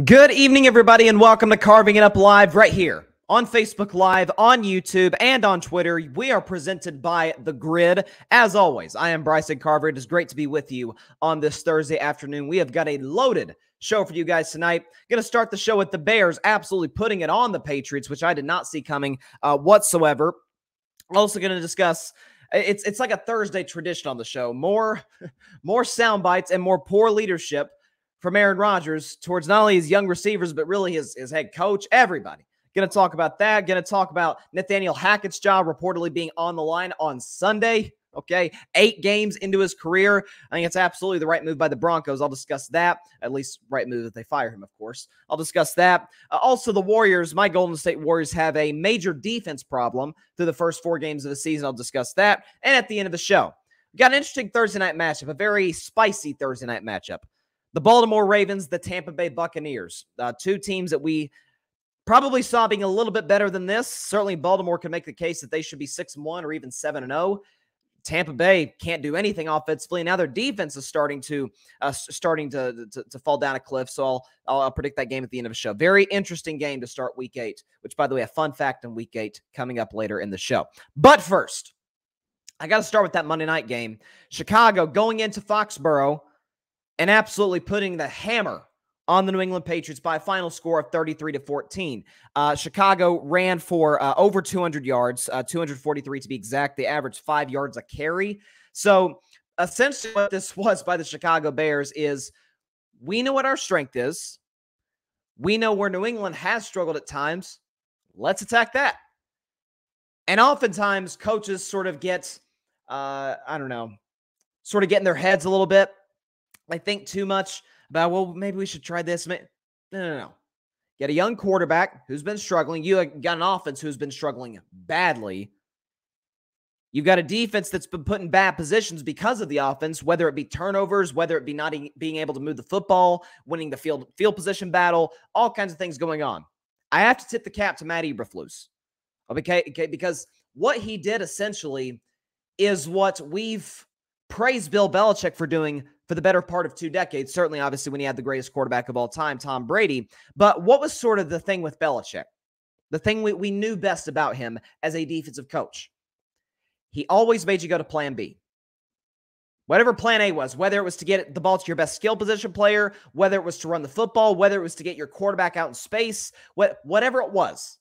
Good evening, everybody, and welcome to Carving It Up Live right here on Facebook Live, on YouTube, and on Twitter. We are presented by The Grid. As always, I am Bryson Carver. It is great to be with you on this Thursday afternoon. We have got a loaded show for you guys tonight. Going to start the show with the Bears absolutely putting it on the Patriots, which I did not see coming whatsoever. Also going to discuss, it's like a Thursday tradition on the show. More sound bites and more poor leadership from Aaron Rodgers towards not only his young receivers, but really his head coach, everybody. Going to talk about that. Going to talk about Nathaniel Hackett's job reportedly being on the line on Sunday. Okay, 8 games into his career. I think it's absolutely the right move by the Broncos. I'll discuss that. At least right move if they fire him, of course. I'll discuss that. Also, the Warriors, my Golden State Warriors, have a major defense problem through the first 4 games of the season. I'll discuss that. And at the end of the show, we got an interesting Thursday night matchup, a very spicy Thursday night matchup. The Baltimore Ravens, the Tampa Bay Buccaneers, 2 teams that we probably saw being a little bit better than this. Certainly, Baltimore could make the case that they should be 6-1 or even 7-0. Tampa Bay can't do anything offensively. Now their defense is starting to fall down a cliff. So I'll predict that game at the end of the show. Very interesting game to start Week 8, which, by the way, a fun fact in Week 8 coming up later in the show. But first, I got to start with that Monday night game. Chicago going into Foxborough and absolutely putting the hammer on the New England Patriots by a final score of 33-14. Chicago ran for over 200 yards, 243 to be exact. They averaged 5 yards a carry. So essentially what this was by the Chicago Bears is we know what our strength is. We know where New England has struggled at times. Let's attack that. And oftentimes coaches sort of get, sort of get in their heads a little bit. I think too much about, well, maybe we should try this. No. You got a young quarterback who's been struggling. You got an offense who's been struggling badly. You've got a defense that's been put in bad positions because of the offense, whether it be turnovers, whether it be not being able to move the football, winning the field position battle, all kinds of things going on. I have to tip the cap to Matt Eberflus. Okay, because what he did essentially is what we've praised Bill Belichick for doing for the better part of 2 decades, certainly, obviously, when he had the greatest quarterback of all time, Tom Brady. But what was sort of the thing with Belichick? The thing we knew best about him as a defensive coach. He always made you go to plan B. Whatever plan A was, whether it was to get the ball to your best skill position player, whether it was to run the football, whether it was to get your quarterback out in space, whatever it was,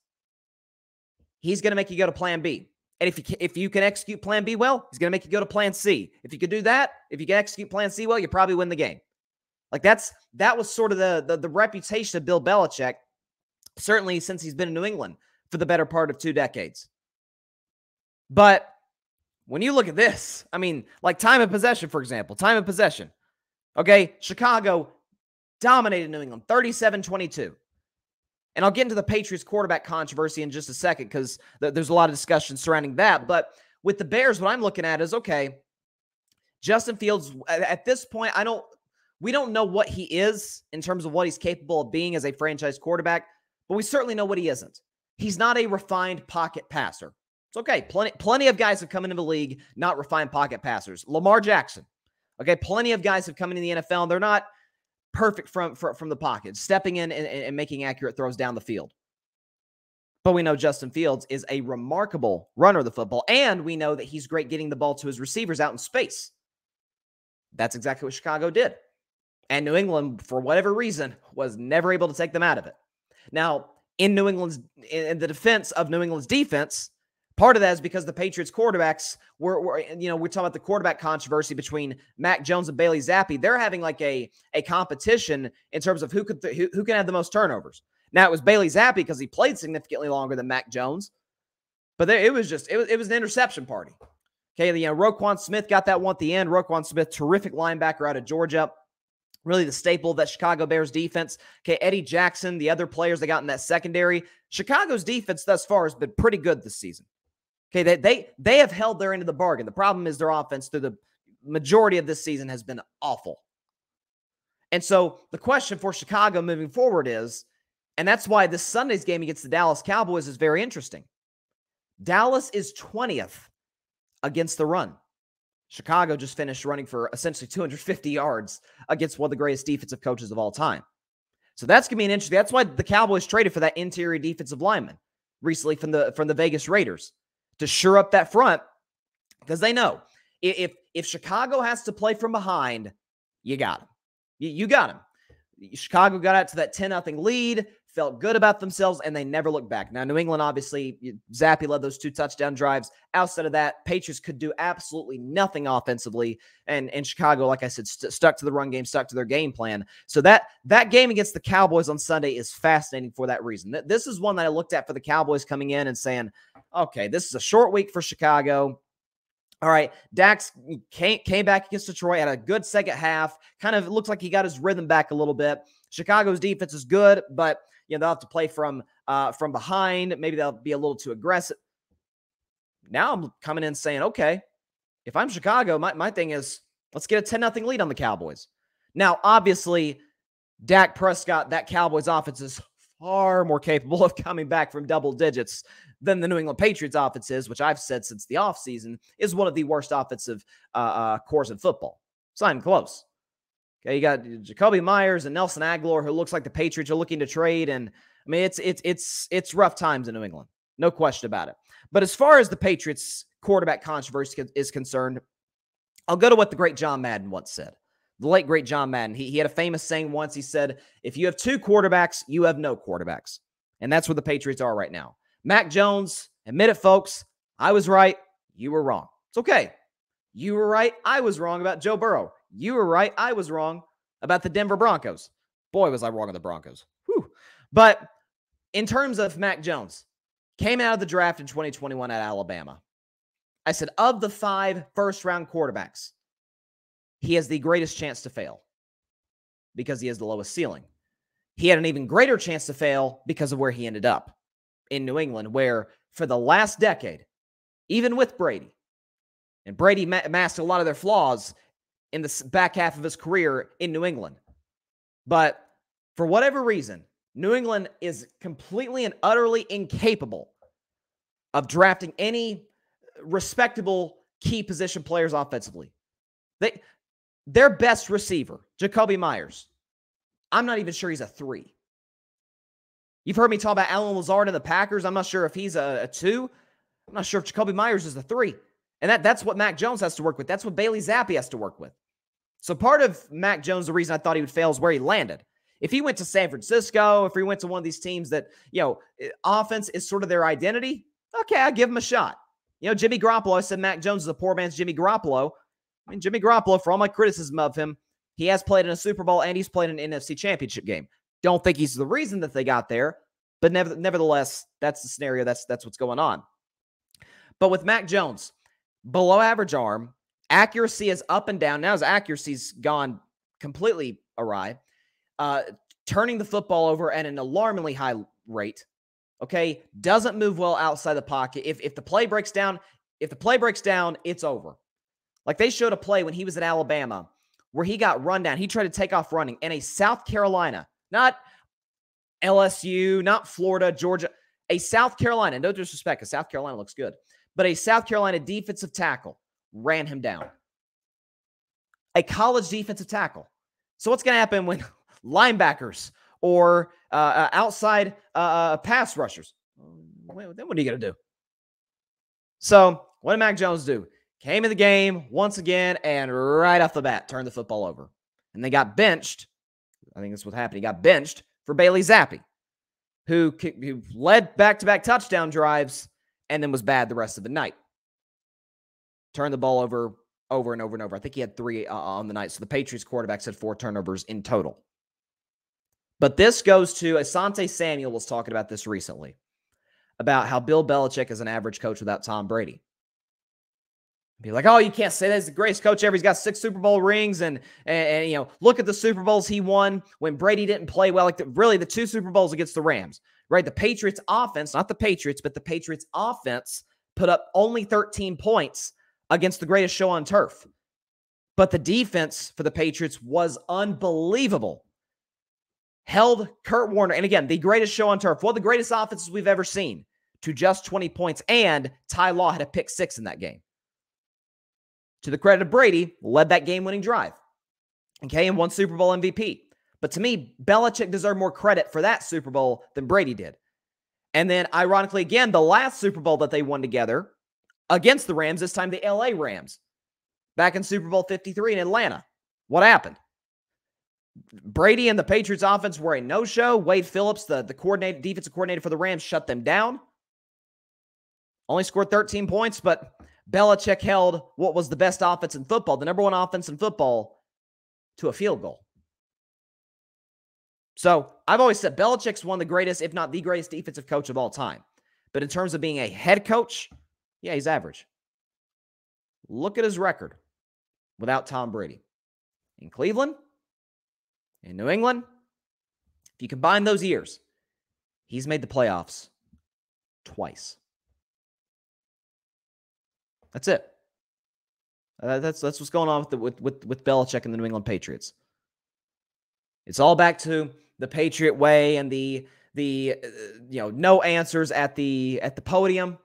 he's going to make you go to plan B. And if you can execute plan B well, he's going to make you go to plan C. If you could do that, if you can execute plan C well, you probably win the game. Like that was sort of the reputation of Bill Belichick, certainly since he's been in New England for the better part of 2 decades. But when you look at this, I mean, like time of possession, for example, time of possession. Okay, Chicago dominated New England, 37-22. And I'll get into the Patriots quarterback controversy in just a second because there's a lot of discussion surrounding that. But with the Bears, what I'm looking at is, okay, Justin Fields, at this point, we don't know what he is in terms of what he's capable of being as a franchise quarterback, but we certainly know what he isn't. He's not a refined pocket passer. It's okay. Plenty of guys have come into the league, not refined pocket passers. Lamar Jackson. Okay, plenty of guys have come into the NFL, and they're not perfect from the pocket, stepping in and making accurate throws down the field. But we know Justin Fields is a remarkable runner of the football, and we know that he's great getting the ball to his receivers out in space. That's exactly what Chicago did. And New England, for whatever reason, was never able to take them out of it. Now, in the defense of New England's defense, part of that is because the Patriots quarterbacks we're talking about the quarterback controversy between Mac Jones and Bailey Zappi. They're having like a competition in terms of who can have the most turnovers. Now, it was Bailey Zappi because he played significantly longer than Mac Jones, but it was an interception party. Okay, Roquan Smith got that one at the end. Roquan Smith, terrific linebacker out of Georgia. Really the staple of that Chicago Bears defense. Okay, Eddie Jackson, the other players they got in that secondary. Chicago's defense thus far has been pretty good this season. Okay, they have held their end of the bargain. The problem is their offense through the majority of this season has been awful. And so the question for Chicago moving forward is, and that's why this Sunday's game against the Dallas Cowboys is very interesting. Dallas is 20th against the run. Chicago just finished running for essentially 250 yards against one of the greatest defensive coaches of all time. So that's going to be an interesting. That's why the Cowboys traded for that interior defensive lineman recently from the Vegas Raiders to shore up that front, because they know if Chicago has to play from behind, you got him. You got him. Chicago got out to that 10-0 lead, felt good about themselves, and they never looked back. Now, New England, obviously, Zappe led those 2 touchdown drives. Outside of that, Patriots could do absolutely nothing offensively. And Chicago, like I said, stuck to the run game, stuck to their game plan. So that game against the Cowboys on Sunday is fascinating for that reason. This is one that I looked at for the Cowboys coming in and saying, okay, this is a short week for Chicago. All right, Dax came back against Detroit, had a good second half. Kind of looks like he got his rhythm back a little bit. Chicago's defense is good, but they'll have to play from behind. Maybe they'll be a little too aggressive. Now I'm coming in saying, okay, if I'm Chicago, my thing is let's get a 10-0 lead on the Cowboys. Now, obviously, Dak Prescott, that Cowboys offense is far more capable of coming back from double digits than the New England Patriots offense is, which I've said since the offseason is one of the worst offensive cores in football. It's not even close. Okay, you got Jacoby Myers and Nelson Aguilar, who looks like the Patriots are looking to trade, and I mean it's rough times in New England, no question about it. But as far as the Patriots quarterback controversy is concerned, I'll go to what the great John Madden once said. The late great John Madden. He had a famous saying once. He said, "If you have 2 quarterbacks, you have no quarterbacks," and that's where the Patriots are right now. Mac Jones, admit it, folks. I was right. You were wrong. It's okay. You were right. I was wrong about Joe Burrow. You were right. I was wrong about the Denver Broncos. Boy, was I wrong on the Broncos. Whew. But in terms of Mac Jones, came out of the draft in 2021 at Alabama. I said, of the 5 first-round quarterbacks, he has the greatest chance to fail because he has the lowest ceiling. He had an even greater chance to fail because of where he ended up in New England, where for the last decade, even with Brady, and Brady masked a lot of their flaws in the back half of his career in New England. But for whatever reason, New England is completely and utterly incapable of drafting any respectable key position players offensively. Their best receiver, Jacoby Myers, I'm not even sure he's a 3. You've heard me talk about Alan Lazard and the Packers. I'm not sure if he's a 2. I'm not sure if Jacoby Myers is a 3. And that's what Mac Jones has to work with. That's what Bailey Zappi has to work with. So part of Mac Jones, the reason I thought he would fail is where he landed. If he went to San Francisco, if he went to one of these teams that, offense is sort of their identity, okay, I give him a shot. Jimmy Garoppolo, I said Mac Jones is a poor man's Jimmy Garoppolo. I mean, Jimmy Garoppolo, for all my criticism of him, he has played in a Super Bowl and he's played in an NFC Championship game. Don't think he's the reason that they got there, but nevertheless, that's the scenario. That's what's going on. But with Mac Jones, below average arm, accuracy is up and down. Now his accuracy's gone completely awry. Turning the football over at an alarmingly high rate. Okay, doesn't move well outside the pocket. If the play breaks down, it's over. Like they showed a play when he was at Alabama where he got run down. He tried to take off running, and a South Carolina, not LSU, not Florida, Georgia, a South Carolina, no disrespect, because South Carolina looks good, but a South Carolina defensive tackle ran him down. A college defensive tackle. So what's going to happen when linebackers or outside pass rushers? Then what are you going to do? So what did Mac Jones do? Came in the game once again and right off the bat turned the football over. And they got benched. I think that's what happened. He got benched for Bailey Zappi, who led back-to-back touchdown drives and then was bad the rest of the night. Turned the ball over and over and over. I think he had 3 on the night. So the Patriots quarterbacks had 4 turnovers in total. But this goes to, Asante Samuel was talking about this recently, about how Bill Belichick is an average coach without Tom Brady. Be like, oh, you can't say that he's the greatest coach ever. He's got 6 Super Bowl rings, and look at the Super Bowls he won when Brady didn't play well. Like really, the 2 Super Bowls against the Rams, right? The Patriots offense, not the Patriots, but the Patriots offense put up only 13 points against the greatest show on turf. But the defense for the Patriots was unbelievable. Held Kurt Warner, and again, the greatest show on turf, one of the greatest offenses we've ever seen, to just 20 points, and Ty Law had a pick 6 in that game. To the credit of Brady, led that game-winning drive, okay, and won Super Bowl MVP. But to me, Belichick deserved more credit for that Super Bowl than Brady did. And then, ironically, again, the last Super Bowl that they won together against the Rams, this time the LA Rams, back in Super Bowl 53 in Atlanta. What happened? Brady and the Patriots offense were a no-show. Wade Phillips, the defensive coordinator for the Rams, shut them down. Only scored 13 points, but Belichick held what was the best offense in football, the number one offense in football, to a field goal. So I've always said Belichick's one of the greatest, if not the greatest defensive coach of all time. But in terms of being a head coach, yeah, he's average. Look at his record without Tom Brady. In Cleveland, in New England, if you combine those years, he's made the playoffs twice. That's it. That's what's going on with Belichick and the New England Patriots. It's all back to the Patriot way and the no answers at the podium,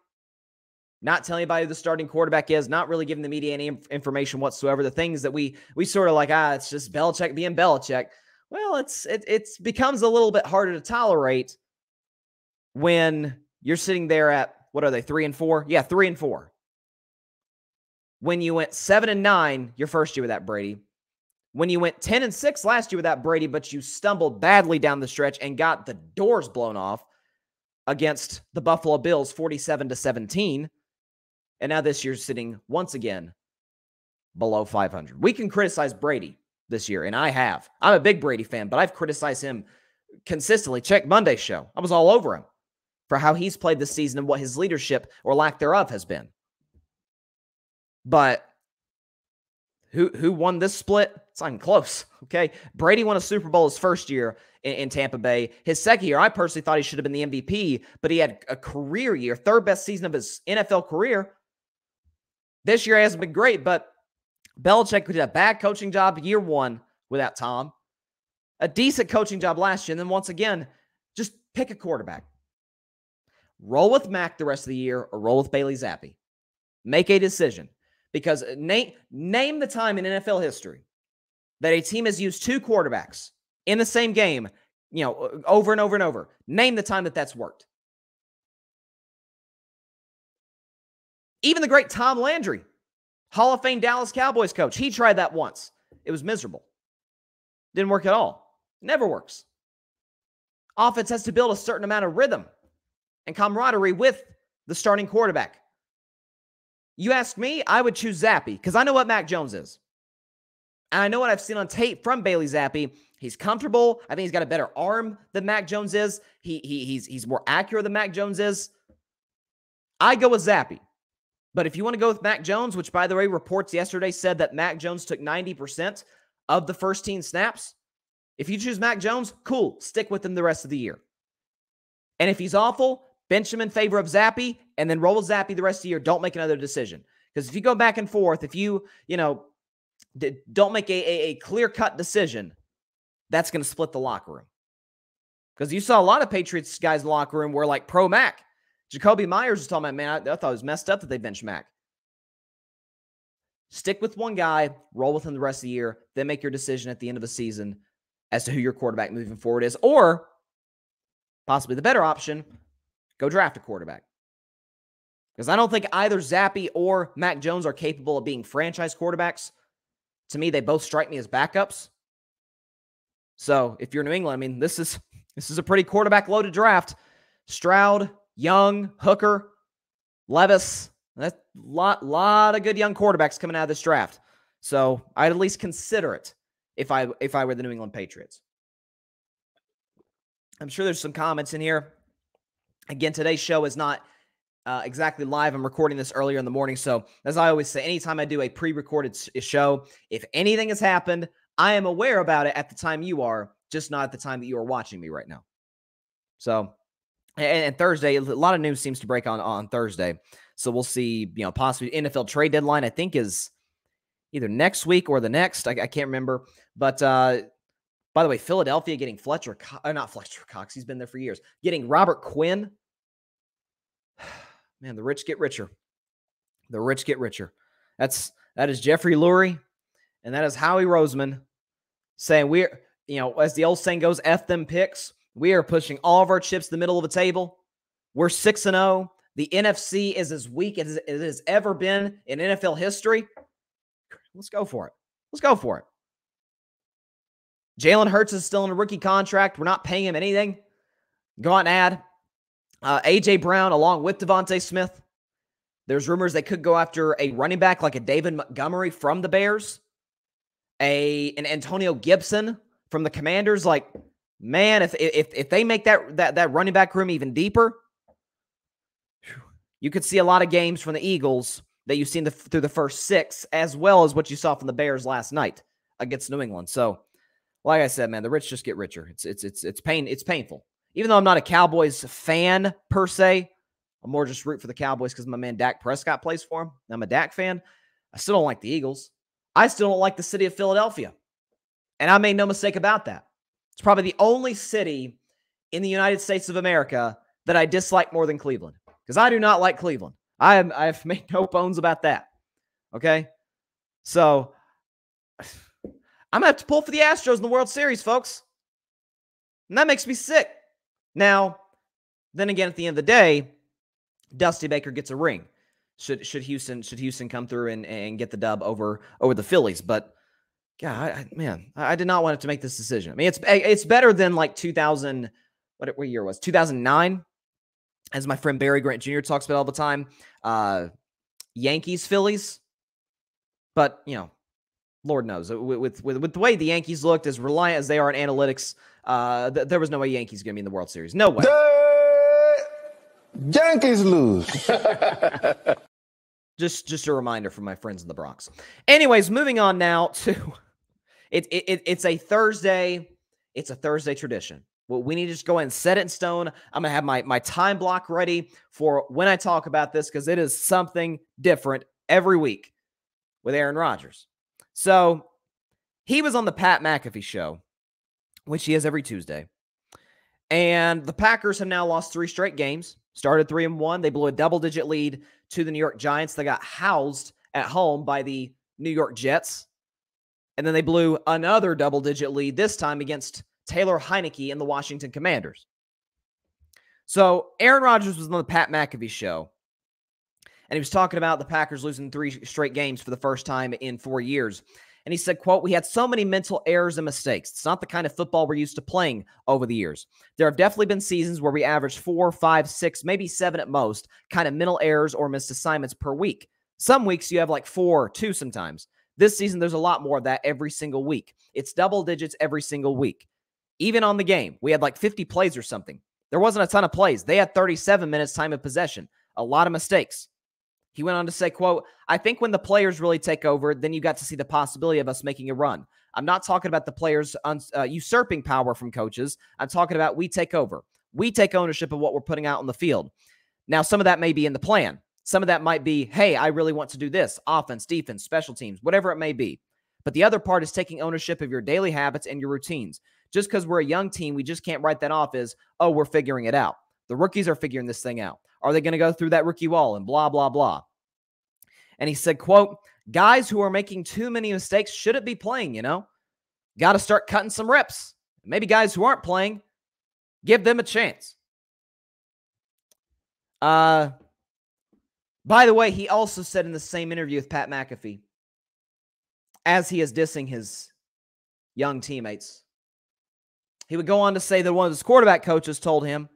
not telling anybody who the starting quarterback is, not really giving the media any information whatsoever. The things that we sort of like, it's just Belichick being Belichick. Well, it becomes a little bit harder to tolerate when you're sitting there at, what are they, 3-4? Yeah, 3-4. When you went 7-9 your first year with that Brady. When you went 10-6 last year without Brady, but you stumbled badly down the stretch and got the doors blown off against the Buffalo Bills 47-17. And now this year's sitting once again below 500. We can criticize Brady this year, and I have. I'm a big Brady fan, but I've criticized him consistently. Check Monday's show. I was all over him for how he's played this season and what his leadership or lack thereof has been. But who won this split? It's not even close, okay? Brady won a Super Bowl his first year in Tampa Bay. His second year, I personally thought he should have been the MVP, but he had a career year, third best season of his NFL career. This year hasn't been great, but Belichick did a bad coaching job year one without Tom, a decent coaching job last year, and then once again, just pick a quarterback. Roll with Mac the rest of the year or roll with Bailey Zappi. Make a decision. Because name the time in NFL history that a team has used two quarterbacks in the same game, over and over and over. Name the time that that's worked. Even the great Tom Landry, Hall of Fame Dallas Cowboys coach, he tried that once. It was miserable. Didn't work at all. Never works. Offense has to build a certain amount of rhythm and camaraderie with the starting quarterback. You ask me, I would choose Zappi because I know what Mac Jones is. And I know what I've seen on tape from Bailey Zappi. He's comfortable. I think he's got a better arm than Mac Jones is. He's more accurate than Mac Jones is. I go with Zappi. But if you want to go with Mac Jones, which, by the way, reports yesterday said that Mac Jones took 90% of the first team snaps. If you choose Mac Jones, cool. Stick with him the rest of the year. And if he's awful, bench him in favor of Zappi, and then roll with Zappi the rest of the year. Don't make another decision. Because if you go back and forth, if you don't make a clear-cut decision, that's going to split the locker room. Because you saw a lot of Patriots guys in the locker room were like pro-Mac. Jacoby Myers was talking about, man, I thought it was messed up that they benched Mac. Stick with one guy, roll with him the rest of the year, then make your decision at the end of the season as to who your quarterback moving forward is. Or, possibly the better option, go draft a quarterback. Because I don't think either Zappi or Mac Jones are capable of being franchise quarterbacks. To me, they both strike me as backups. So if you're New England, I mean, this is a pretty quarterback-loaded draft. Stroud, Young, Hooker, Levis. That's a lot of good young quarterbacks coming out of this draft. So I'd at least consider it if I were the New England Patriots. I'm sure there's some comments in here. Again, today's show is not exactly live. I'm recording this earlier in the morning. So as I always say, anytime I do a pre-recorded show, if anything has happened, I am aware about it at the time you are, just not at the time that you are watching me right now. So, and Thursday, a lot of news seems to break on Thursday. So we'll see, possibly NFL trade deadline, I think, is either next week or the next. I can't remember. But by the way, Philadelphia getting not Fletcher Cox. He's been there for years. Getting Robert Quinn. Man, the rich get richer. The rich get richer. That is Jeffrey Lurie, and that is Howie Roseman saying as the old saying goes, F them picks. We are pushing all of our chips to the middle of the table. We're 6-0. The NFC is as weak as it has ever been in NFL history. Let's go for it. Let's go for it. Jalen Hurts is still in a rookie contract. We're not paying him anything. Go out and add A.J. Brown along with Devontae Smith. There's rumors they could go after a running back like a David Montgomery from the Bears, an Antonio Gibson from the Commanders. Like, man, if they make that running back room even deeper, you could see a lot of games from the Eagles that you've seen through the first 6, as well as what you saw from the Bears last night against New England. So, like I said, man, the rich just get richer. It's painful. Even though I'm not a Cowboys fan per se, I'm more just root for the Cowboys because my man Dak Prescott plays for him. I'm a Dak fan. I still don't like the Eagles. I still don't like the city of Philadelphia. And I made no mistake about that. It's probably the only city in the United States of America that I dislike more than Cleveland. Because I do not like Cleveland. I've made no bones about that. Okay? So, I'm going to have to pull for the Astros in the World Series, folks. And that makes me sick. Now, then again, at the end of the day, Dusty Baker gets a ring. Should Houston come through and get the dub over the Phillies. But, God, I did not want it to make this decision. I mean, it's better than like 2000, what year was 2009? As my friend Barry Grant Jr. talks about all the time, Yankees, Phillies. But, Lord knows, with the way the Yankees looked, as reliant as they are on analytics, there was no way Yankees going to be in the World Series. No way. Yankees lose. Just a reminder from my friends in the Bronx. Anyways, moving on now to it's a Thursday. It's a Thursday tradition. Well, we need to just go ahead and set it in stone. I'm going to have my time block ready for when I talk about this because it is something different every week with Aaron Rodgers. So he was on the Pat McAfee show, which he has every Tuesday. And the Packers have now lost 3 straight games. Started 3-1. They blew a double-digit lead to the New York Giants. They got housed at home by the New York Jets. And then they blew another double-digit lead, this time against Taylor Heineke and the Washington Commanders. So Aaron Rodgers was on the Pat McAfee show, and he was talking about the Packers losing 3 straight games for the first time in 4 years. And he said, quote, "We had so many mental errors and mistakes. It's not the kind of football we're used to playing over the years. There have definitely been seasons where we averaged 4, 5, 6, maybe 7 at most, kind of mental errors or missed assignments per week. Some weeks you have like 4, 2 sometimes. This season, there's a lot more of that every single week. It's double digits every single week. Even on the game, we had like 50 plays or something. There wasn't a ton of plays. They had 37 minutes time of possession. A lot of mistakes." He went on to say, quote, "I think when the players really take over, then you got to see the possibility of us making a run. I'm not talking about the players usurping power from coaches. I'm talking about we take over. We take ownership of what we're putting out on the field. Now, some of that may be in the plan. Some of that might be, hey, I really want to do this. Offense, defense, special teams, whatever it may be. But the other part is taking ownership of your daily habits and your routines. Just because we're a young team, we just can't write that off as, oh, we're figuring it out. The rookies are figuring this thing out. Are they going to go through that rookie wall and blah, blah, blah?" And he said, quote, "Guys who are making too many mistakes shouldn't be playing, Got to start cutting some reps. Maybe guys who aren't playing, give them a chance." By the way, he also said in the same interview with Pat McAfee, as he is dissing his young teammates, he would go on to say that one of his quarterback coaches told him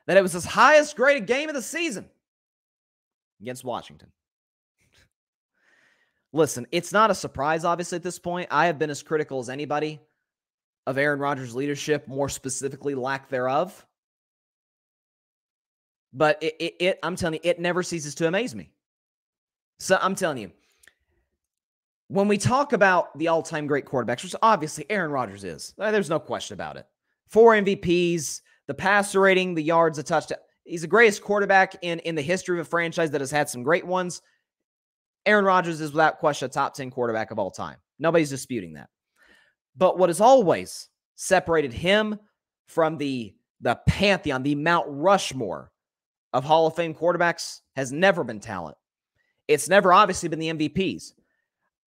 that it was his highest graded game of the season against Washington. Listen, it's not a surprise, obviously, at this point. I have been as critical as anybody of Aaron Rodgers' leadership, more specifically, lack thereof. But I'm telling you, it never ceases to amaze me. So I'm telling you, when we talk about the all-time great quarterbacks, which obviously Aaron Rodgers is, there's no question about it. 4 MVPs, the passer rating, the yards, the touchdown. He's the greatest quarterback in the history of a franchise that has had some great ones. Aaron Rodgers is without question a top 10 quarterback of all time. Nobody's disputing that. But what has always separated him from the pantheon, the Mount Rushmore of Hall of Fame quarterbacks has never been talent. It's never obviously been the MVPs.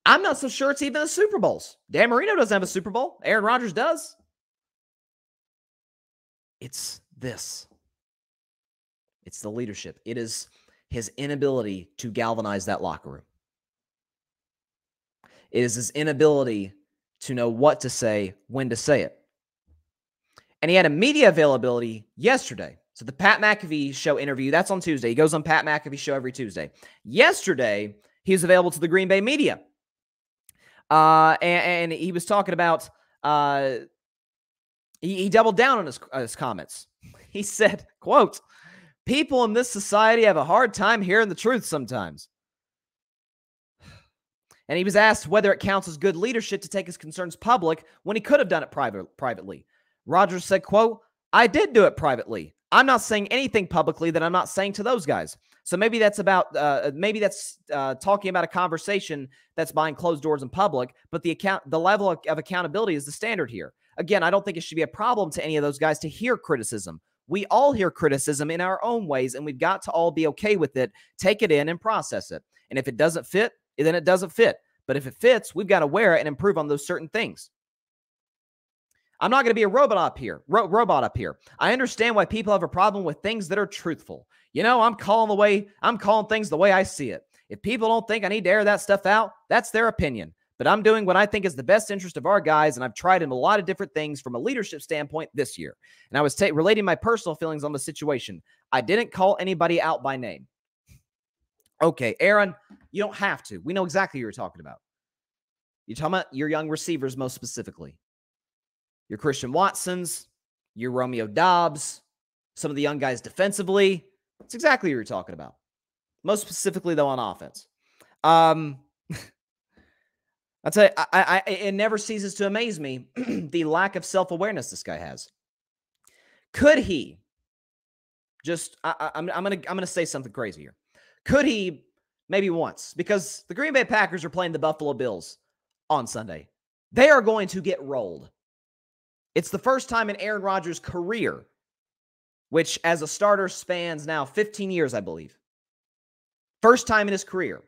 I'm not so sure it's even the Super Bowls. Dan Marino doesn't have a Super Bowl. Aaron Rodgers does. It's this. It's the leadership. It is his inability to galvanize that locker room. It is his inability to know what to say, when to say it. And he had a media availability yesterday. So the Pat McAfee show interview, that's on Tuesday. He goes on Pat McAfee show every Tuesday. Yesterday, he was available to the Green Bay media. And he was talking about, he doubled down on his comments. He said, quote, "People in this society have a hard time hearing the truth sometimes." And he was asked whether it counts as good leadership to take his concerns public when he could have done it privately. Rodgers said, quote, "I did do it privately. I'm not saying anything publicly that I'm not saying to those guys." So maybe that's about talking about a conversation that's behind closed doors in public, but the level of accountability is the standard here. Again, I don't think it should be a problem to any of those guys to hear criticism. We all hear criticism in our own ways, and we've got to all be okay with it, take it in, and process it. And if it doesn't fit, then it doesn't fit. But if it fits, we've got to wear it and improve on those certain things. I'm not going to be a robot up here. I understand why people have a problem with things that are truthful. You know, I'm calling things the way I see it. If people don't think I need to air that stuff out, that's their opinion. But I'm doing what I think is the best interest of our guys, and I've tried in a lot of different things from a leadership standpoint this year. And I was relating my personal feelings on the situation. I didn't call anybody out by name. Okay, Aaron, you don't have to. We know exactly who you're talking about. You're talking about your young receivers most specifically. Your Christian Watsons, your Romeo Doubs, some of the young guys defensively. That's exactly what you're talking about. Most specifically, though, on offense. I'll tell you, it never ceases to amaze me the lack of self-awareness this guy has. Could he just, I'm gonna say something crazy here. Could he maybe once, because the Green Bay Packers are playing the Buffalo Bills on Sunday. They are going to get rolled. It's the first time in Aaron Rodgers' career, which as a starter spans now 15 years, I believe. First time in his career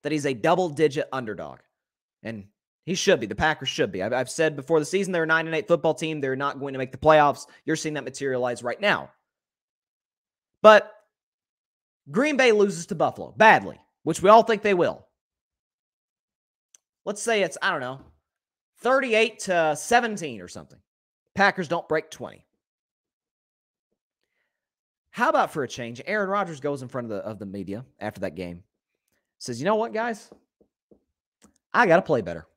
that he's a double-digit underdog. And he should be. The Packers should be. I've said before the season they're a 9-8 football team. They're not going to make the playoffs. You're seeing that materialize right now. But Green Bay loses to Buffalo badly, which we all think they will. Let's say it's, 38-17 or something. Packers don't break 20. How about for a change, Aaron Rodgers goes in front of the media after that game, says, "You know what, guys? I got to play better."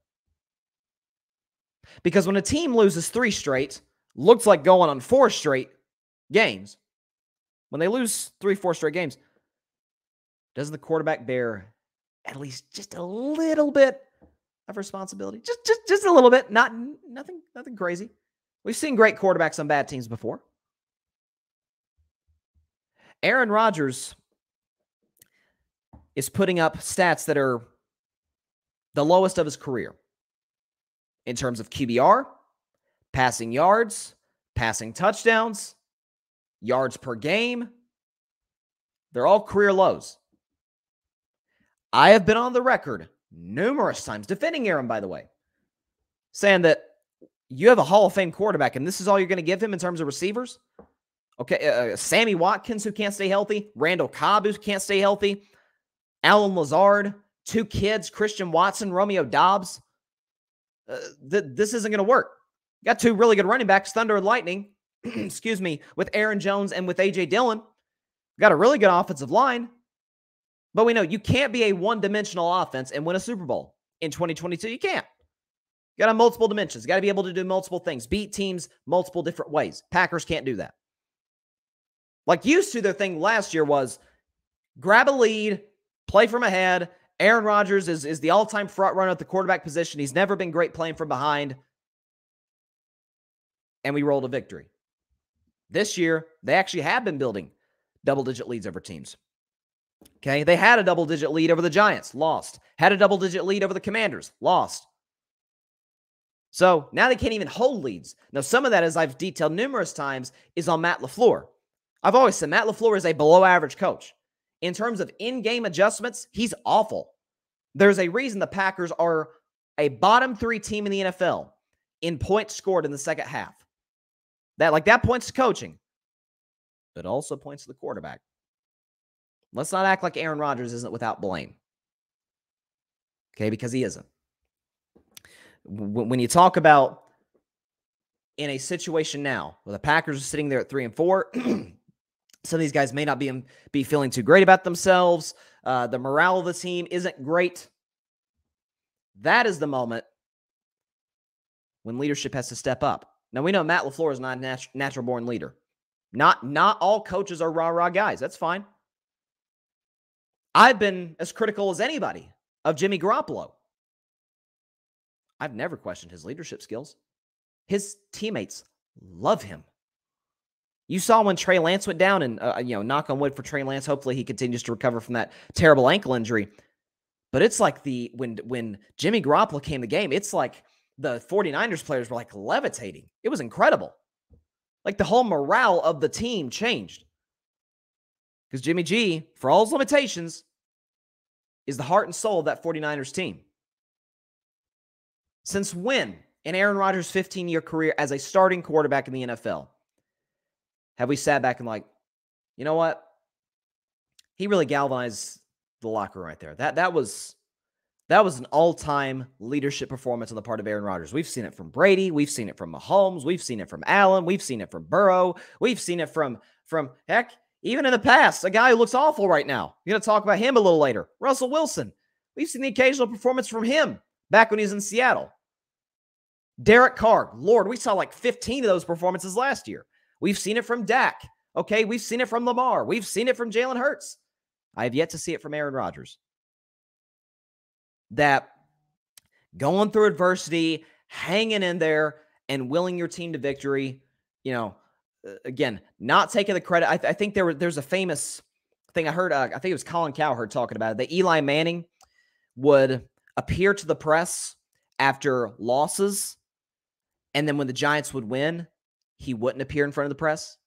Because when a team loses 3 straight, looks like going on 4 straight games. When they lose 3-4 straight games, doesn't the quarterback bear at least just a little bit of responsibility? Just a little bit. Nothing crazy. We've seen great quarterbacks on bad teams before. Aaron Rodgers is putting up stats that are the lowest of his career in terms of QBR, passing yards, passing touchdowns, yards per game. They're all career lows. I have been on the record numerous times, defending Aaron, by the way, saying that you have a Hall of Fame quarterback, and this is all you're going to give him in terms of receivers? Okay, Sammy Watkins, who can't stay healthy, Randall Cobb, who can't stay healthy, Alan Lazard, 2 kids, Christian Watson, Romeo Doubs. This isn't going to work. Got 2 really good running backs, Thunder and Lightning, excuse me, with Aaron Jones and with A.J. Dillon. Got a really good offensive line. But we know you can't be a one-dimensional offense and win a Super Bowl in 2022. You can't. You got to have multiple dimensions. You got to be able to do multiple things, beat teams multiple different ways. Packers can't do that. Like used to, their thing last year was grab a lead, play from ahead. Aaron Rodgers is the all-time front runner at the quarterback position. He's never been great playing from behind. And we rolled a victory. This year, they actually have been building double-digit leads over teams. Okay, they had a double-digit lead over the Giants, lost. Had a double-digit lead over the Commanders, lost. So now they can't even hold leads. Now, some of that, as I've detailed numerous times, is on Matt LaFleur. I've always said Matt LaFleur is a below-average coach. In terms of in-game adjustments, he's awful. There's a reason the Packers are a bottom 3 team in the NFL in points scored in the second half. That points to coaching. but also points to the quarterback. Let's not act like Aaron Rodgers isn't without blame. Okay, because he isn't. When you talk about in a situation now where the Packers are sitting there at 3-4, some of these guys may not be feeling too great about themselves. The morale of the team isn't great. That is the moment when leadership has to step up. Now, we know Matt LaFleur is not a natural-born leader. Not all coaches are rah-rah guys. That's fine. I've been as critical as anybody of Jimmy Garoppolo. I've never questioned his leadership skills. His teammates love him. You saw when Trey Lance went down, and knock on wood for Trey Lance. Hopefully he continues to recover from that terrible ankle injury. But it's like when Jimmy Garoppolo came to the game, it's like the 49ers players were like levitating. It was incredible. Like the whole morale of the team changed. Because Jimmy G, for all his limitations, is the heart and soul of that 49ers team. Since when, in Aaron Rodgers' 15-year career as a starting quarterback in the NFL, have we sat back and like, you know what? He really galvanized the locker room right there. That was an all-time leadership performance on the part of Aaron Rodgers. We've seen it from Brady. We've seen it from Mahomes. We've seen it from Allen. We've seen it from Burrow. We've seen it from heck, even in the past, a guy who looks awful right now. We're going to talk about him a little later. Russell Wilson. We've seen the occasional performance from him back when he was in Seattle. Derek Carr. Lord, we saw like 15 of those performances last year. We've seen it from Dak. Okay, we've seen it from Lamar. We've seen it from Jalen Hurts. I have yet to see it from Aaron Rodgers. That going through adversity, hanging in there, and willing your team to victory, again, not taking the credit. I think there's a famous thing I heard, I think it was Colin Cowherd talking about it, that Eli Manning would appear to the press after losses, and then when the Giants would win, he wouldn't appear in front of the press.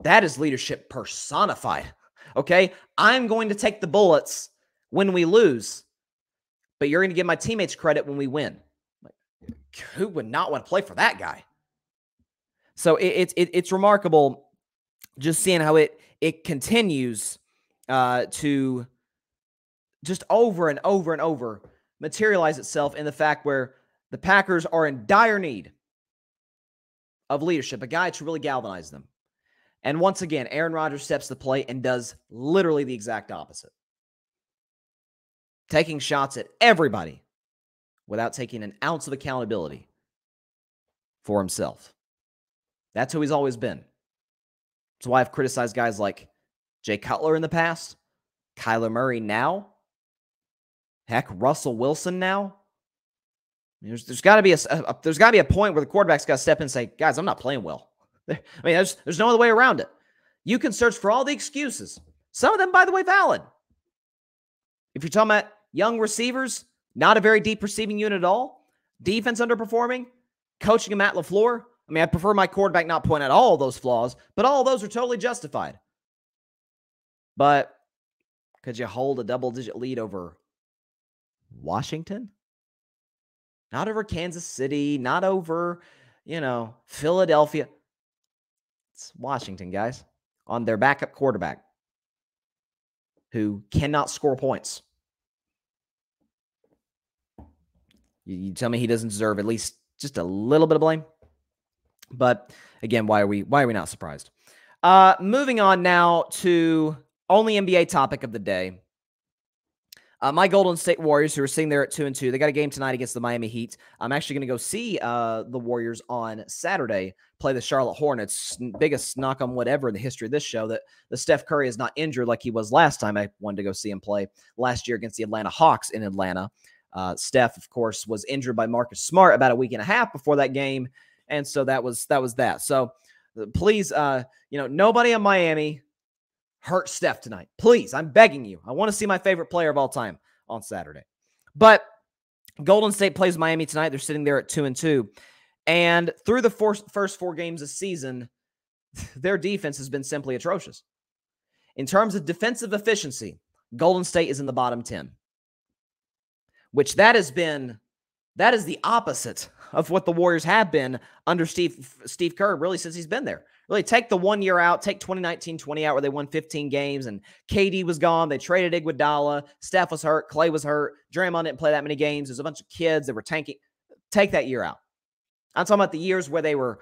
That is leadership personified. Okay? I'm going to take the bullets when we lose, but you're going to give my teammates credit when we win. Who would not want to play for that guy? So it's remarkable just seeing how it continues to just over and over and over materialize itself in the fact where the Packers are in dire need of leadership, a guy to really galvanize them. And once again, Aaron Rodgers steps to the plate and does literally the exact opposite. Taking shots at everybody without taking an ounce of accountability for himself. That's who he's always been. That's why I've criticized guys like Jay Cutler in the past, Kyler Murray now, heck, Russell Wilson now. There's got to be a point where the quarterback's got to step in and say, guys, I'm not playing well. I mean, there's no other way around it. You can search for all the excuses. Some of them, by the way, valid. If you're talking about young receivers, not a very deep receiving unit at all, defense underperforming, coaching a Matt LaFleur. I mean, I prefer my quarterback not point out all of those flaws, but all of those are totally justified. But could you hold a double-digit lead over Washington? Not over Kansas City, not over, Philadelphia. It's Washington, guys, on their backup quarterback who cannot score points. You tell me he doesn't deserve at least just a little bit of blame? But again, why are we not surprised? Moving on now to only NBA topic of the day. My Golden State Warriors, who are sitting there at 2-2, they got a game tonight against the Miami Heat. I'm actually going to go see the Warriors on Saturday play the Charlotte Hornets. Biggest knock on wood ever in the history of this show that the Steph Curry is not injured like he was last time I wanted to go see him play last year against the Atlanta Hawks in Atlanta. Steph, of course, was injured by Marcus Smart about a week and a half before that game, and so that was that. So please, nobody in Miami hurt Steph tonight. Please, I'm begging you. I want to see my favorite player of all time on Saturday. But Golden State plays Miami tonight. They're sitting there at 2-2. And through the first 4 games this season, their defense has been simply atrocious. In terms of defensive efficiency, Golden State is in the bottom 10. Which that is the opposite of what the Warriors have been under Steve Kerr really since he's been there. Really take the 1 year out, take 2019-20 out where they won 15 games and KD was gone. They traded Iguodala. Steph was hurt. Clay was hurt. Draymond didn't play that many games. There's a bunch of kids that were tanking. Take that year out. I'm talking about the years where they were,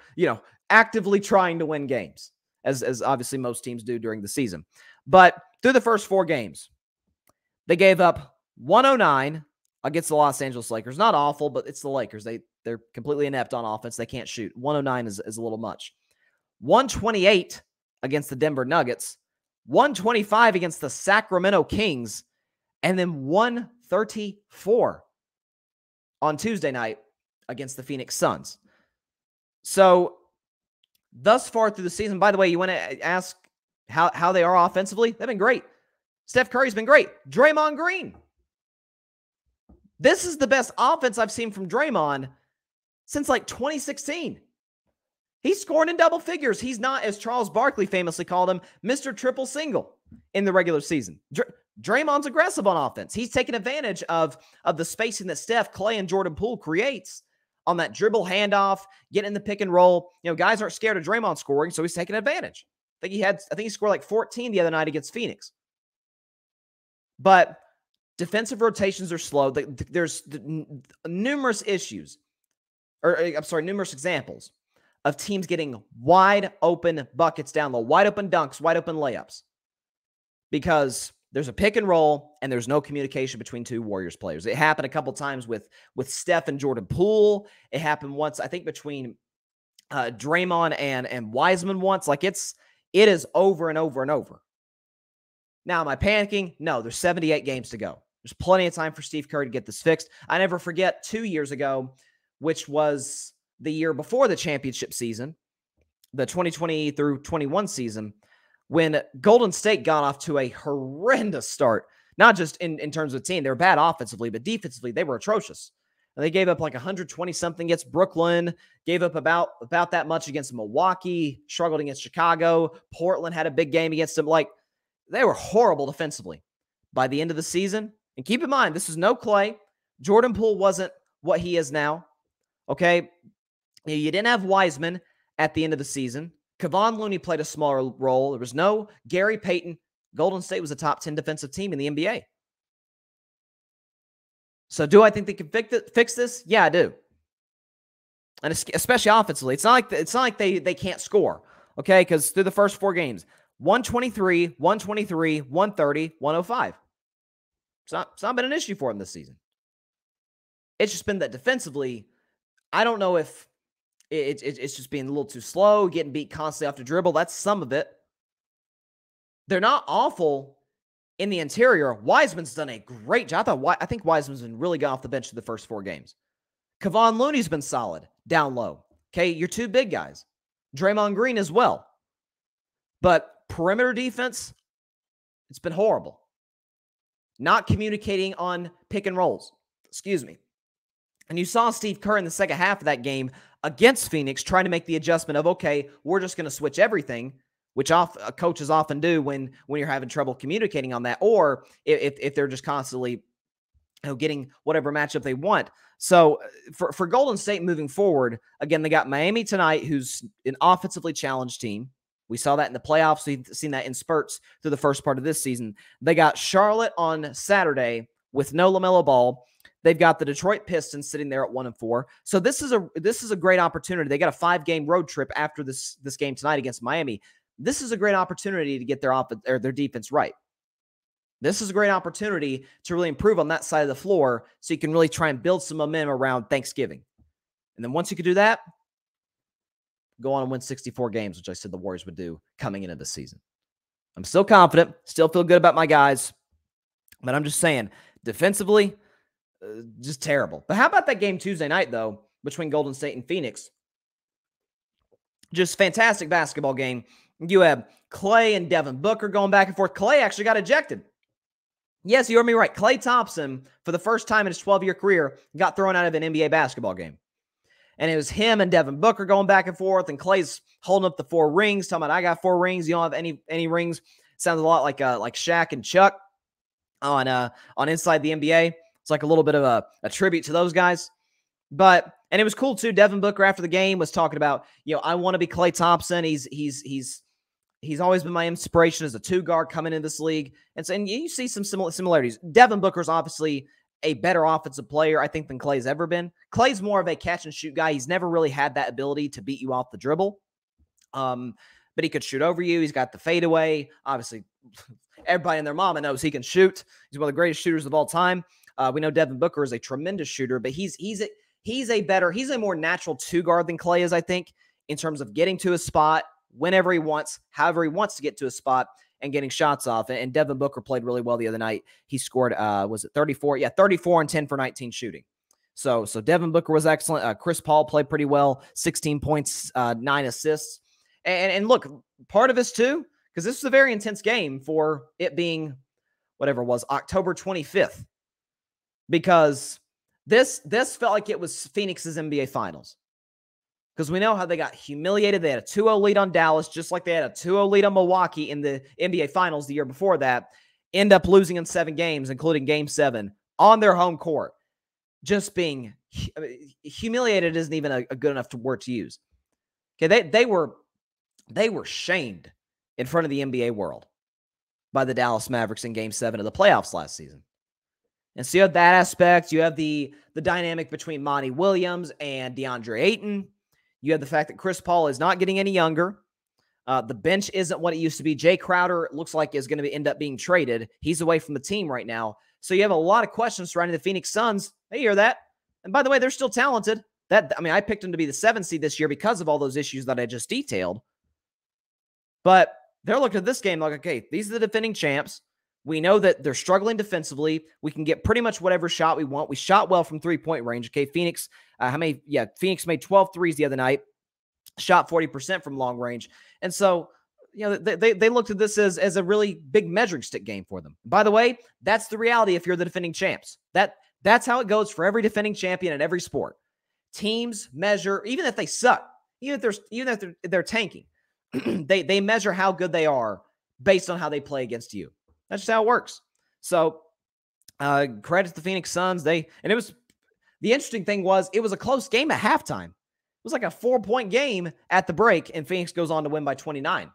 actively trying to win games, as obviously most teams do during the season. But through the first 4 games, they gave up 109 against the Los Angeles Lakers. Not awful, but it's the Lakers. They're completely inept on offense. They can't shoot. 109 is a little much. 128 against the Denver Nuggets, 125 against the Sacramento Kings, and then 134 on Tuesday night against the Phoenix Suns. So thus far through the season, by the way, you want to ask how they are offensively? They've been great. Steph Curry's been great. Draymond Green. This is the best offense I've seen from Draymond since like 2016. He's scoring in double figures. He's not, as Charles Barkley famously called him, Mr. Triple Single in the regular season. Draymond's aggressive on offense. He's taking advantage of the spacing that Steph, Clay, and Jordan Poole creates on that dribble handoff, getting in the pick and roll. Guys aren't scared of Draymond scoring, so he's taking advantage. I think he scored like 14 the other night against Phoenix. But defensive rotations are slow. There's numerous issues, numerous examples of teams getting wide open buckets down low, wide open dunks, wide open layups, because there's a pick and roll and there's no communication between two Warriors players. It happened a couple times with Steph and Jordan Poole. It happened once, I think, between Draymond and Wiseman once. Like it is over and over and over. Now, am I panicking? No, there's 78 games to go. There's plenty of time for Steve Kerr to get this fixed. I never forget 2 years ago, which was the year before the championship season, the 2020 through 21 season, when Golden State got off to a horrendous start, not just in terms of team. They were bad offensively, but defensively, they were atrocious. And they gave up like 120-something against Brooklyn, gave up about that much against Milwaukee, struggled against Chicago. Portland had a big game against them. Like, they were horrible defensively by the end of the season. And keep in mind, this is no Clay. Jordan Poole wasn't what he is now. Okay? You didn't have Wiseman at the end of the season. Kevon Looney played a smaller role. There was no Gary Payton. Golden State was a top 10 defensive team in the NBA. So do I think they can fix this? Yeah, I do. And especially offensively. It's not like they can't score, okay? Because through the first 4 games, 123, 123, 130, 105. It's not been an issue for them this season. It's just been that defensively, I don't know if it's just being a little too slow, getting beat constantly off the dribble. That's some of it. They're not awful in the interior. Wiseman's done a great job. I think Wiseman's been really good off the bench for the first 4 games. Kevon Looney's been solid down low. Okay, your 2 big guys. Draymond Green as well. But perimeter defense, it's been horrible. Not communicating on pick and rolls. Excuse me. And you saw Steve Kerr in the second half of that game against Phoenix trying to make the adjustment of, okay, we're just going to switch everything, which coaches often do when you're having trouble communicating on that, or if they're just constantly getting whatever matchup they want. So for Golden State moving forward, again, they got Miami tonight, who's an offensively challenged team. We saw that in the playoffs. We've seen that in spurts through the first part of this season. They got Charlotte on Saturday with no LaMelo Ball. They've got the Detroit Pistons sitting there at 1-4. So this is a great opportunity. They got a 5-game road trip after this game tonight against Miami. This is a great opportunity to get their defense right. This is a great opportunity to really improve on that side of the floor so you can really try and build some momentum around Thanksgiving. And then once you can do that, go on and win 64 games, which I said the Warriors would do coming into this season. I'm still confident, still feel good about my guys, but I'm just saying, defensively, just terrible. But how about that game Tuesday night, though, between Golden State and Phoenix? Just fantastic basketball game. You have Clay and Devin Booker going back and forth. Clay actually got ejected. Yes, you heard me right. Klay Thompson, for the first time in his 12-year career, got thrown out of an NBA basketball game. And it was him and Devin Booker going back and forth, and Klay's holding up the 4 rings, talking about, I got 4 rings. You don't have any rings. Sounds a lot like Shaq and Chuck on Inside the NBA. It's like a little bit of a tribute to those guys. And it was cool too. Devin Booker after the game was talking about, I want to be Klay Thompson. He's always been my inspiration as a 2 guard coming in this league. And you see some similarities. Devin Booker's obviously a better offensive player, I think, than Klay's ever been. Klay's more of a catch and shoot guy. He's never really had that ability to beat you off the dribble. But he could shoot over you. He's got the fadeaway. Obviously, everybody and their mama knows he can shoot. He's one of the greatest shooters of all time. We know Devin Booker is a tremendous shooter, but he's a more natural 2 guard than Klay is, I think, in terms of getting to a spot whenever he wants, however he wants to get to a spot and getting shots off. And Devin Booker played really well the other night. He scored, was it 34? Yeah, 34 and 10 for 19 shooting. So Devin Booker was excellent. Chris Paul played pretty well, 16 points, 9 assists. And look, part of this too, because this was a very intense game for it being whatever it was, October 25th, because this felt like it was Phoenix's NBA Finals. Because we know how they got humiliated. They had a 2-0 lead on Dallas, just like they had a 2-0 lead on Milwaukee in the NBA Finals the year before that. End up losing in 7 games, including Game 7, on their home court. Just being humiliated isn't even a good enough word to use. Okay, they were shamed in front of the NBA world by the Dallas Mavericks in Game 7 of the playoffs last season. And so you have that aspect. You have the dynamic between Monty Williams and DeAndre Ayton. You have the fact that Chris Paul is not getting any younger. The bench isn't what it used to be. Jay Crowder looks like is going to end up being traded. He's away from the team right now. So you have a lot of questions surrounding the Phoenix Suns. I hear that. And by the way, they're still talented. I picked them to be the 7th seed this year because of all those issues that I just detailed. But they're looking at this game like, okay, these are the defending champs. We know that they're struggling defensively. We can get pretty much whatever shot we want. We shot well from 3-point range. Okay, Phoenix, Phoenix made 12 threes the other night, shot 40% from long range. And so, they looked at this as a really big measuring stick game for them. By the way, that's the reality if you're the defending champs. That's how it goes for every defending champion in every sport. Teams measure, even if they suck, even if they're tanking, they measure how good they are based on how they play against you. That's just how it works. So, credit to the Phoenix Suns. The interesting thing was it was a close game at halftime. It was like a 4-point game at the break, and Phoenix goes on to win by 29.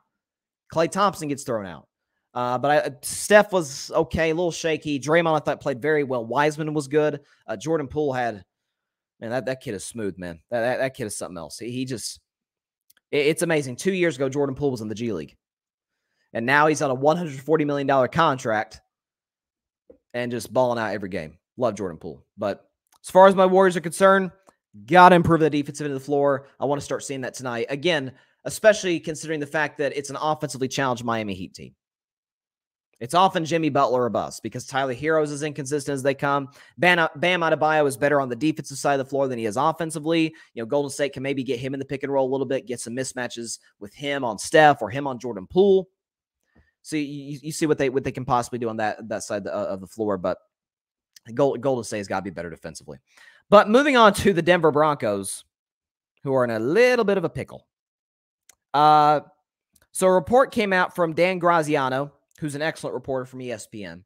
Klay Thompson gets thrown out. But Steph was okay, a little shaky. Draymond, I thought, played very well. Wiseman was good. Jordan Poole had, man, that kid is smooth, man. That kid is something else. It's amazing. 2 years ago, Jordan Poole was in the G League. And now he's on a $140 million contract and just balling out every game. Love Jordan Poole. But as far as my Warriors are concerned, got to improve the defensive end of the floor. I want to start seeing that tonight. Again, especially considering the fact that it's an offensively challenged Miami Heat team. It's often Jimmy Butler or bust because Tyler Hero is as inconsistent as they come. Bam Adebayo is better on the defensive side of the floor than he is offensively. Golden State can maybe get him in the pick and roll a little bit, get some mismatches with him on Steph or him on Jordan Poole. So you see what they can possibly do on that side of the floor, but Golden State has got to be better defensively. But moving on to the Denver Broncos, who are in a little bit of a pickle. So a report came out from Dan Graziano, who's an excellent reporter from ESPN,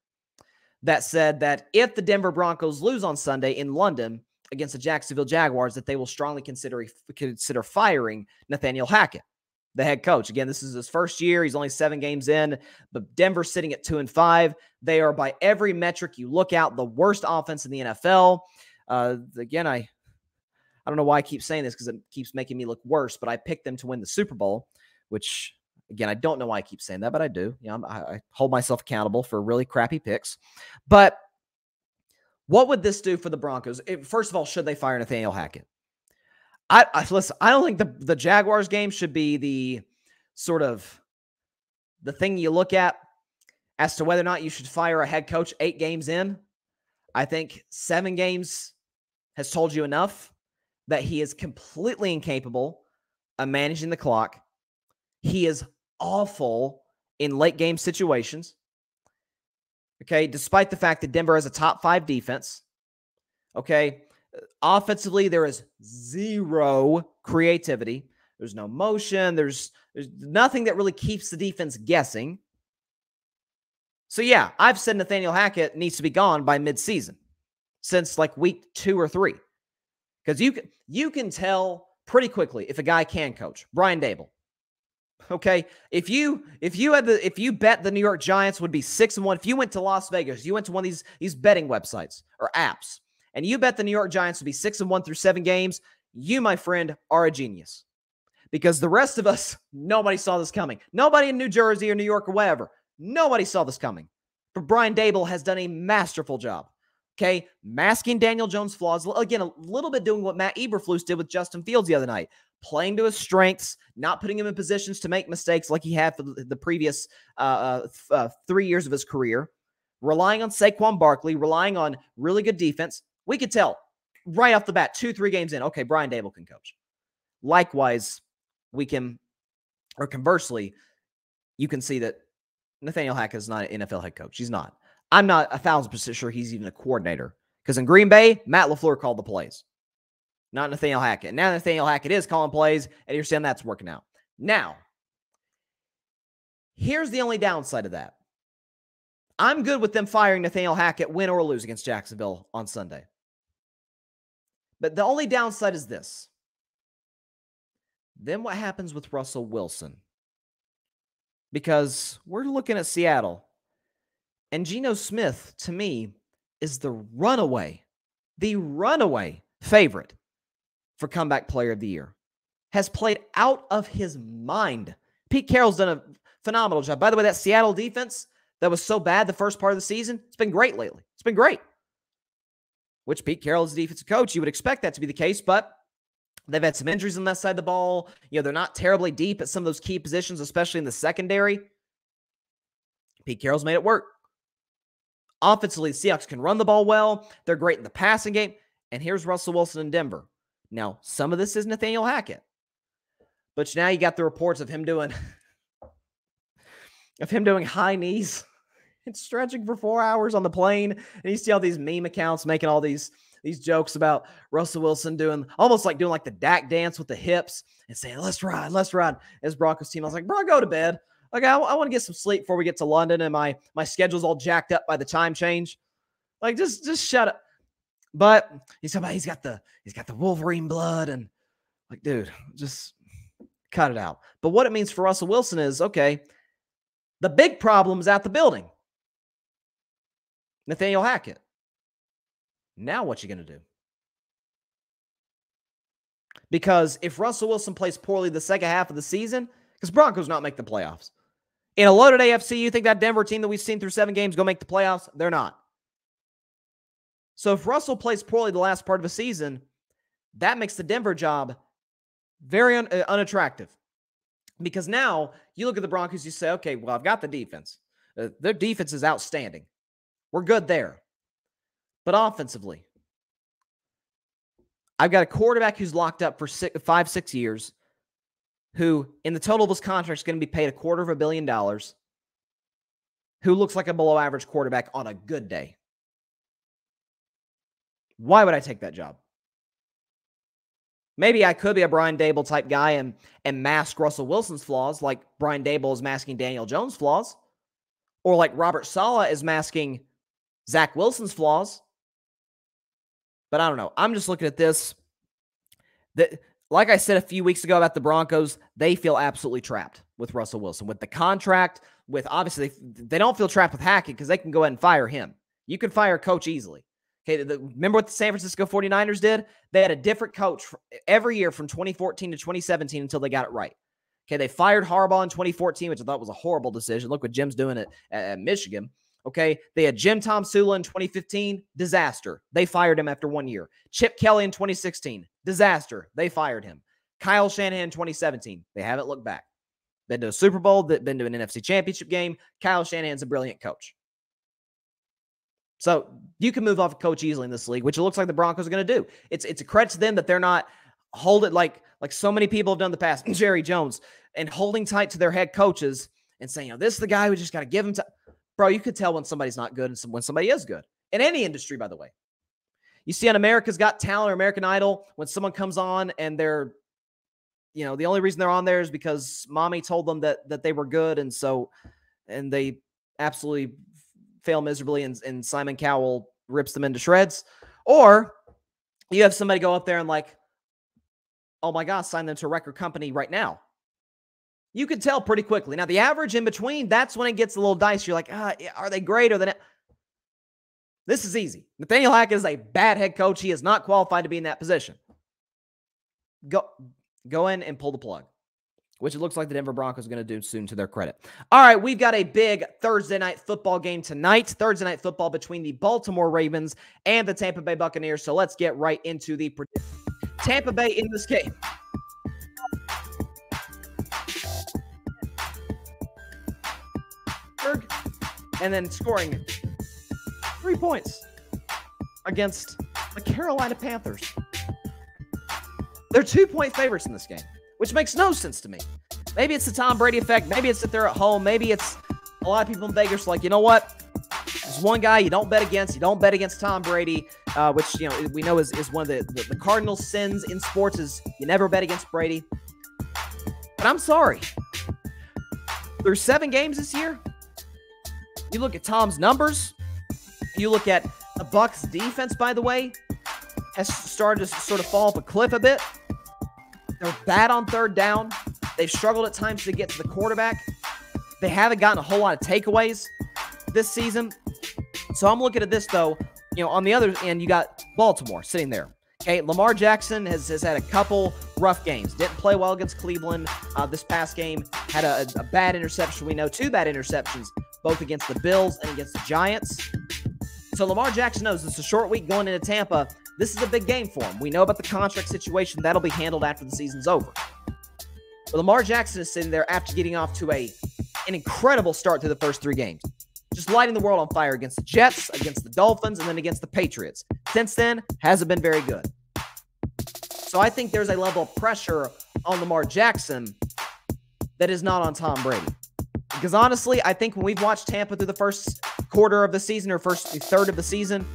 that said that if the Denver Broncos lose on Sunday in London against the Jacksonville Jaguars, that they will strongly consider firing Nathaniel Hackett, the head coach. Again, this is his first year. He's only 7 games in, but Denver's sitting at 2-5. They are, by every metric you look at, the worst offense in the NFL. Again, I don't know why I keep saying this because it keeps making me look worse, but I picked them to win the Super Bowl, which, again, I don't know why I keep saying that, but I do. I hold myself accountable for really crappy picks. But what would this do for the Broncos? First of all, should they fire Nathaniel Hackett? Listen, I don't think the Jaguars game should be the sort of the thing you look at as to whether or not you should fire a head coach 8 games in. I think 7 games has told you enough that he is completely incapable of managing the clock. He is awful in late game situations. Okay, despite the fact that Denver has a top 5 defense. Okay, offensively, there is zero creativity. There's no motion. There's nothing that really keeps the defense guessing. So yeah, I've said Nathaniel Hackett needs to be gone by midseason, since like week 2 or 3. Because you can tell pretty quickly if a guy can coach. Brian Dable. Okay, if you bet the New York Giants would be 6-1, if you went to Las Vegas, you went to one of these betting websites or apps, and you bet the New York Giants would be 6-1 through 7 games, you, my friend, are a genius. Because the rest of us, nobody saw this coming. Nobody in New Jersey or New York or wherever, nobody saw this coming. But Brian Dable has done a masterful job. Okay, masking Daniel Jones' flaws. Again, a little bit doing what Matt Eberflus did with Justin Fields the other night. Playing to his strengths, not putting him in positions to make mistakes like he had for the previous 3 years of his career. Relying on Saquon Barkley, relying on really good defense. We could tell right off the bat, 2-3 games in, okay, Brian Dable can coach. Likewise, we can, or conversely, you can see that Nathaniel Hackett is not an NFL head coach. He's not. I'm not 1,000% sure he's even a coordinator. Because in Green Bay, Matt LaFleur called the plays. Not Nathaniel Hackett. Now Nathaniel Hackett is calling plays, and you're saying that's working out. Now, here's the only downside of that. I'm good with them firing Nathaniel Hackett, win or lose against Jacksonville on Sunday. But the only downside is this. Then what happens with Russell Wilson? Because we're looking at Seattle. And Geno Smith, to me, is the runaway favorite for comeback player of the year. Has played out of his mind. Pete Carroll's done a phenomenal job. By the way, that Seattle defense that was so bad the first part of the season, it's been great lately. It's been great. Which Pete Carroll is the defensive coach. You would expect that to be the case, but they've had some injuries on that side of the ball. They're not terribly deep at some of those key positions, especially in the secondary. Pete Carroll's made it work. Offensively, the Seahawks can run the ball well. They're great in the passing game. And here's Russell Wilson in Denver. Now, some of this is Nathaniel Hackett. But now you got the reports of him doing high knees and stretching for 4 hours on the plane. And you see all these meme accounts making all these jokes about Russell Wilson doing like the Dak dance with the hips and saying, let's ride as Broncos team. I was like, bro, go to bed. Like, I want to get some sleep before we get to London, and my schedule's all jacked up by the time change. Like, just shut up. But he's talking about he's got the Wolverine blood, and like, dude, just cut it out. But what it means for Russell Wilson is, okay, the big problem is out the building. Nathaniel Hackett. Now what you going to do? Because if Russell Wilson plays poorly the second half of the season, because Broncos not make the playoffs. In a loaded AFC, you think that Denver team that we've seen through 7 games go make the playoffs? They're not. So if Russell plays poorly the last part of the season, that makes the Denver job very unattractive. Because now you look at the Broncos, you say, okay, well, I've got the defense. Their defense is outstanding. We're good there. But offensively, I've got a quarterback who's locked up for 5-6 years, who in the total of his contract is going to be paid $250 million, who looks like a below average quarterback on a good day. Why would I take that job? Maybe I could be a Brian Dable type guy and mask Russell Wilson's flaws like Brian Dable is masking Daniel Jones' flaws, or like Robert Saleh is masking Zach Wilson's flaws. But I don't know. I'm just looking at this. Like I said a few weeks ago about the Broncos, they feel absolutely trapped with Russell Wilson. With the contract, with obviously, they don't feel trapped with Hackett because they can go ahead and fire him. You can fire a coach easily. Okay, remember what the San Francisco 49ers did? They had a different coach every year from 2014 to 2017 until they got it right. Okay, they fired Harbaugh in 2014, which I thought was a horrible decision. Look what Jim's doing at Michigan. Okay, they had Jim Tomsula in 2015, disaster. They fired him after 1 year. Chip Kelly in 2016, disaster. They fired him. Kyle Shanahan in 2017, they haven't looked back. Been to a Super Bowl, been to an NFC Championship game. Kyle Shanahan's a brilliant coach. So you can move off a coach easily in this league, which it looks like the Broncos are going to do. It's a credit to them that they're not holding like so many people have done in the past, Jerry Jones, and holding tight to their head coaches and saying, this is the guy we just got to give him time. Bro, you could tell when somebody's not good and when somebody is good. In any industry, by the way. You see on America's Got Talent or American Idol, when someone comes on and they're, the only reason they're on there is because mommy told them that they were good, and they absolutely fail miserably, and Simon Cowell rips them into shreds. Or you have somebody go up there and like, oh my gosh, sign them to a record company right now. You could tell pretty quickly. Now, the average in between, that's when it gets a little dicey. You're like, are they great or they not? This is easy. Nathaniel Hackett is a bad head coach. He is not qualified to be in that position. Go in and pull the plug, which it looks like the Denver Broncos are going to do soon, to their credit. All right, we've got a big Thursday night football game tonight. Thursday night football between the Baltimore Ravens and the Tampa Bay Buccaneers. So let's get right into the prediction. Tampa Bay in this game. And then scoring 3 points against the Carolina Panthers. They're 2-point favorites in this game, which makes no sense to me. Maybe it's the Tom Brady effect. Maybe it's that they're at home. Maybe it's a lot of people in Vegas are like, you know what? There's one guy you don't bet against. You don't bet against Tom Brady, which, you know, we know is one of the cardinal sins in sports is you never bet against Brady. But I'm sorry. Through 7 games this year, you look at Tom's numbers. You look at the Bucs defense, by the way, has started to sort of fall off a cliff a bit. They're bad on third down. They've struggled at times to get to the quarterback. They haven't gotten a whole lot of takeaways this season. So I'm looking at this, though. You know, on the other end, you got Baltimore sitting there. Okay, Lamar Jackson has had a couple rough games. Didn't play well against Cleveland this past game. Had a bad interception. We know 2 bad interceptions, both against the Bills and against the Giants. So Lamar Jackson knows it's a short week going into Tampa. This is a big game for him. We know about the contract situation. That'll be handled after the season's over. But Lamar Jackson is sitting there after getting off to an incredible start through the first 3 games. Just lighting the world on fire against the Jets, against the Dolphins, and then against the Patriots. Since then, hasn't been very good. So I think there's a level of pressure on Lamar Jackson that is not on Tom Brady. Because honestly, I think when we've watched Tampa through the first quarter of the season or first third of the season,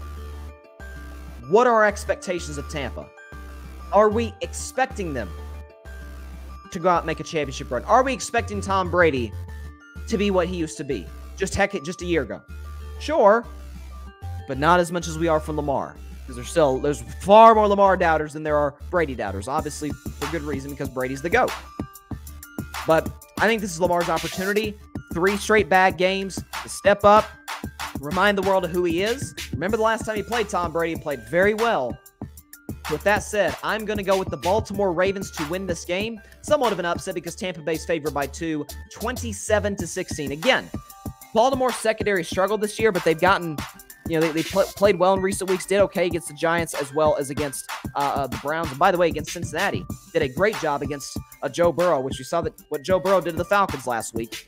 what are our expectations of Tampa? Are we expecting them to go out and make a championship run? Are we expecting Tom Brady to be what he used to be? Just a year ago. Sure, but not as much as we are from Lamar. Because there's far more Lamar doubters than there are Brady doubters. Obviously, for good reason, because Brady's the GOAT. But I think this is Lamar's opportunity. 3 straight bad games to step up, remind the world of who he is. Remember the last time he played Tom Brady, he played very well. With that said, I'm going to go with the Baltimore Ravens to win this game. Somewhat of an upset because Tampa Bay's favored by 2, 27-16. Again, Baltimore's secondary struggled this year, but they've gotten, you know, they played well in recent weeks, did okay against the Giants as well as against the Browns. And by the way, against Cincinnati, did a great job against Joe Burrow, which you saw that what Joe Burrow did to the Falcons last week.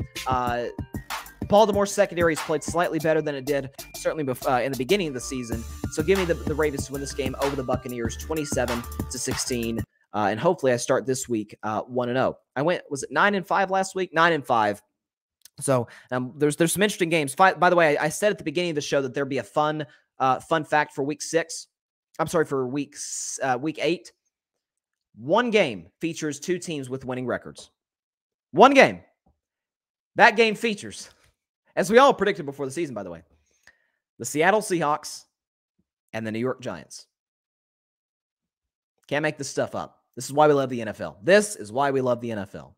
Baltimore's secondary has played slightly better than it did certainly in the beginning of the season. So give me the Ravens to win this game over the Buccaneers, 27-16. And hopefully I start this week 1-0. Was it 9-5 last week? 9-5. So there's some interesting games. By the way, I said at the beginning of the show that there'd be a fun fact for week 6. I'm sorry, for week 8. One game features 2 teams with winning records. One game. That game features, as we all predicted before the season, by the way, the Seattle Seahawks and the New York Giants. Can't make this stuff up. This is why we love the NFL. This is why we love the NFL.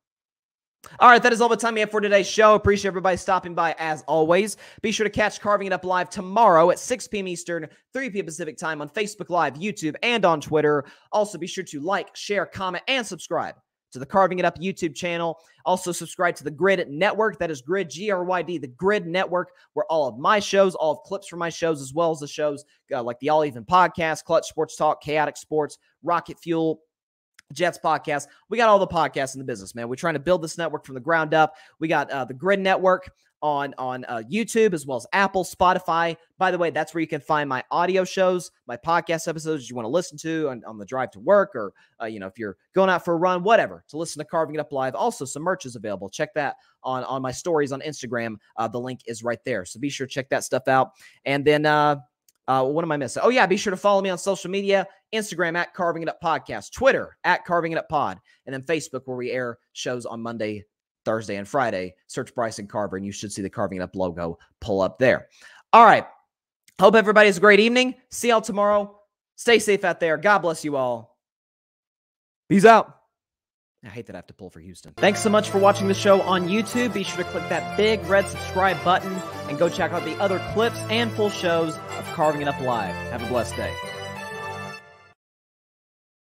All right, that is all the time we have for today's show. Appreciate everybody stopping by as always. Be sure to catch Carving It Up Live tomorrow at 6 p.m. Eastern, 3 p.m. Pacific time on Facebook Live, YouTube, and on Twitter. Also, be sure to like, share, comment, and subscribe to the Carving It Up YouTube channel. Also, subscribe to the Grid Network. That is Grid, G-R-Y-D, the Grid Network, where all of my shows, all of clips from my shows, as well as the shows like the All Even Podcast, Clutch Sports Talk, Chaotic Sports, Rocket Fuel, Jets podcast. We got all the podcasts in the business, man. We're trying to build this network from the ground up. We got the Grid Network on YouTube, as well as Apple, Spotify. By the way, that's where you can find my audio shows, my podcast episodes you want to listen to on the drive to work, or if you're going out for a run, whatever, to listen to Carving It Up Live. Also, some merch is available. Check that on my stories on Instagram. The link is right there. So be sure to check that stuff out. And then what am I missing? Oh, yeah, be sure to follow me on social media. Instagram at Carving It Up Podcast, Twitter at Carving It Up Pod, and then Facebook, where we air shows on Monday, Thursday, and Friday. Search Bryson Carver, and you should see the Carving It Up logo pull up there. All right. Hope everybody has a great evening. See y'all tomorrow, Stay safe out there. God bless you all. Peace out. I hate that I have to pull for Houston. Thanks so much for watching the show on YouTube. Be sure to click that big red subscribe button and go check out the other clips and full shows of Carving It Up Live. Have a blessed day.